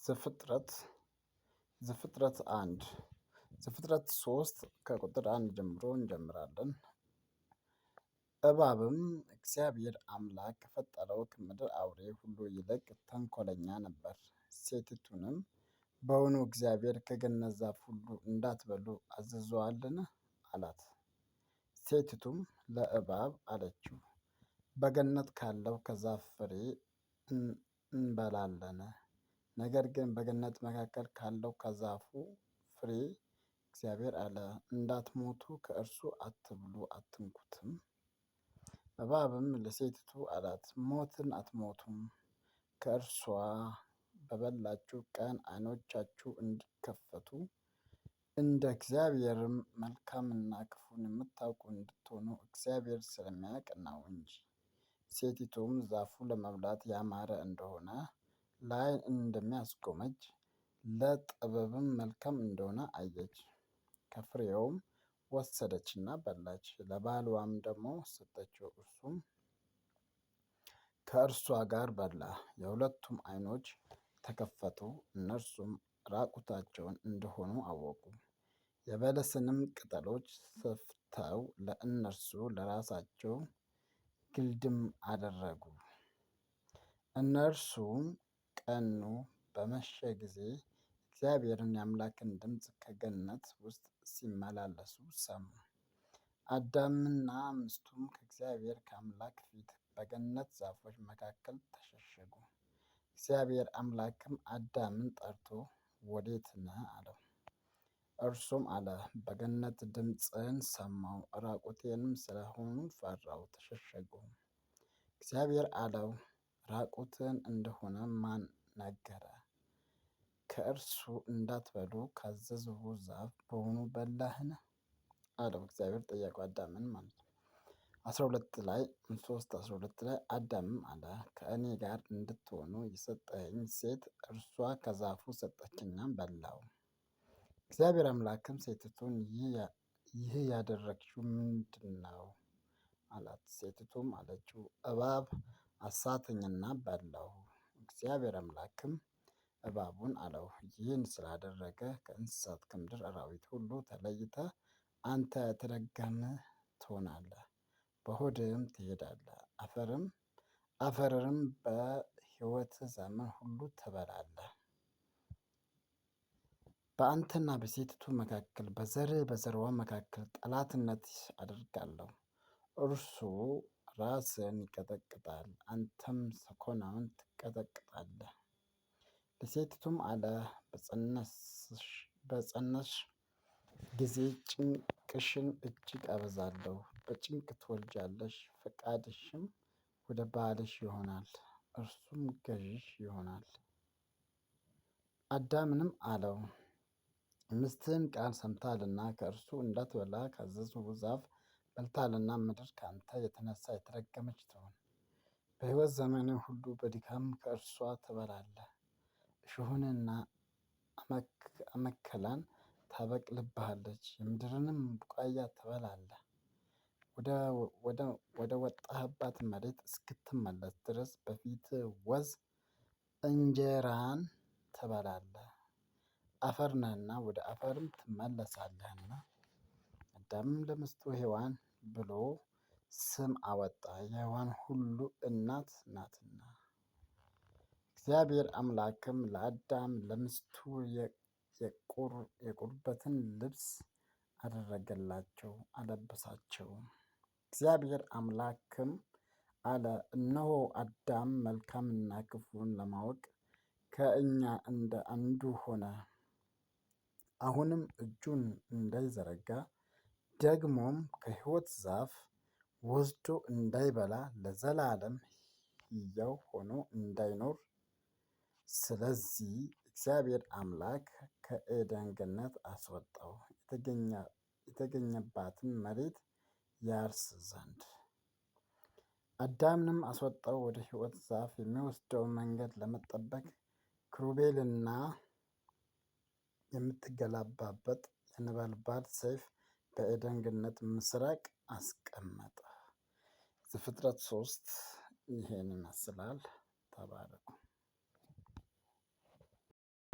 ዘፍጥረት ዘፍጥረት 3 ከቁጥር 1 ጀምሮ እንጀምራለን። እባብም እግዚአብሔር አምላክ ከፈጠረው ከምድር አውሬ ሁሉ ይልቅ ተንኮለኛ ነበር። ሴቲቱንም በውኑ እግዚአብሔር ከገነት ዛፍ ሁሉ እንዳትበሉ አዝዞአልን? አላት። ሴቲቱም ለእባብ አለችው፣ በገነት ካለው ከዛፍ ፍሬ እንበላለን። ነገር ግን በገነት መካከል ካለው ከዛፉ ፍሬ እግዚአብሔር አለ፣ እንዳትሞቱ ከእርሱ አትብሉ አትንኩትም። እባብም ለሴቲቱ አላት፣ ሞትን አትሞቱም። ከእርሷ በበላችሁ ቀን ዓይኖቻችሁ እንዲከፈቱ እንደ እግዚአብሔርም መልካምና ክፉን የምታውቁ እንድትሆኑ እግዚአብሔር ስለሚያውቅ ነው እንጂ። ሴቲቱም ዛፉ ለመብላት ያማረ እንደሆነ፣ ለዓይን እንደሚያስጎመጅ፣ ለጥበብም መልካም እንደሆነ አየች። ከፍሬውም ወሰደችና በላች፣ ለባልዋም ደግሞ ሰጠችው፣ እርሱም ከእርሷ ጋር በላ። የሁለቱም ዓይኖች ተከፈቱ፣ እነርሱም ራቁታቸውን እንደሆኑ አወቁ። የበለስንም ቅጠሎች ሰፍተው ለእነርሱ ለራሳቸው ግልድም አደረጉ። እነርሱም ቀኑ በመሸ ጊዜ እግዚአብሔርን የአምላክን ድምፅ ከገነት ውስጥ ሲመላለሱ ሰሙ። አዳምና ሚስቱም ከእግዚአብሔር ከአምላክ ፊት በገነት ዛፎች መካከል ተሸሸጉ። እግዚአብሔር አምላክም አዳምን ጠርቶ ወዴት ነህ? አለው። እርሱም አለ፣ በገነት ድምፅህን ሰማሁ፣ ራቁቴንም ስለሆኑ ፈራሁ፣ ተሸሸጉም። እግዚአብሔር አለው፣ ራቁትህን እንደሆነ ማን ነገረህ? ከእርሱ እንዳትበሉ ካዘዝሁህ ዛፍ በውኑ በላህን? አለው። እግዚአብሔር ጠየቀው፣ አዳምን ማለት ነው። 12 ላይ አዳምም አለ፣ ከእኔ ጋር እንድትሆኑ የሰጠኸኝ ሴት እርሷ ከዛፉ ሰጠችኝና በላሁ። እግዚአብሔር አምላክም ሴቲቱን ይህ ያደረግሽው ምንድን ነው? አላት። ሴቲቱም አለችው፣ እባብ አሳተኝና በላሁ። እግዚአብሔር አምላክም እባቡን አለው፣ ይህን ስላደረገ ከእንስሳት ከምድር አራዊት ሁሉ ተለይተህ አንተ የተረገምህ ትሆናለህ፣ በሆድህም ትሄዳለህ፣ አፈርንም በሕይወትህ ዘመን ሁሉ ትበላለህ። በአንተና በሴቲቱ መካከል በዘርህ በዘርዋም መካከል ጠላትነት አደርጋለሁ። እርሱ ራስህን ይቀጠቅጣል፣ አንተም ሰኮናውን ትቀጠቅጣለህ። ለሴቲቱም አለ፣ በፀነስሽ ጊዜ ጭንቅሽን እጅግ አበዛለሁ፣ በጭንቅ ትወልጃለሽ፣ ፈቃድሽም ወደ ባልሽ ይሆናል፣ እርሱም ገዥሽ ይሆናል። አዳምንም አለው፣ ሚስትህን ቃል ሰምተሃልና ከእርሱ እንዳትበላ ካዘዝሁህ ዛፍ በልተሃልና ምድር ከአንተ የተነሳ የተረገመች ትሁን። በሕይወት ዘመንህ ሁሉ በድካም ከእርሷ ትበላለህ። እሾህንና አሜከላን ታበቅልብሃለች፣ የምድርንም ቡቃያ ትበላለህ። ወደ ወጣህባት መሬት እስክትመለስ ድረስ በፊትህ ወዝ እንጀራን ትበላለህ። አፈር ነህና ወደ አፈርም ትመለሳለህና። አዳምም ለሚስቱ ሔዋን ብሎ ስም አወጣ፣ የሕያዋን ሁሉ እናት ናትና። እግዚአብሔር አምላክም ለአዳም ለሚስቱ የቁርበትን ልብስ አደረገላቸው፣ አለበሳቸውም። እግዚአብሔር አምላክም አለ፣ እነሆ አዳም መልካምና ክፉን ለማወቅ ከእኛ እንደ አንዱ ሆነ። አሁንም እጁን እንዳይዘረጋ ደግሞም ከሕይወት ዛፍ ወስዶ እንዳይበላ ለዘላለም ሕያው ሆኖ እንዳይኖር። ስለዚህ እግዚአብሔር አምላክ ከዔድን ገነት አስወጣው፣ የተገኘባትን መሬት ያርስ ዘንድ። አዳምንም አስወጣው፣ ወደ ሕይወት ዛፍ የሚወስደውን መንገድ ለመጠበቅ ኪሩቤልና የምትገለባበጥ የነበልባል ሰይፍ በዔድን ገነት ምሥራቅ አስቀመጠ። ዘፍጥረት 3 ይሄን ይመስላል። ተባረኩ።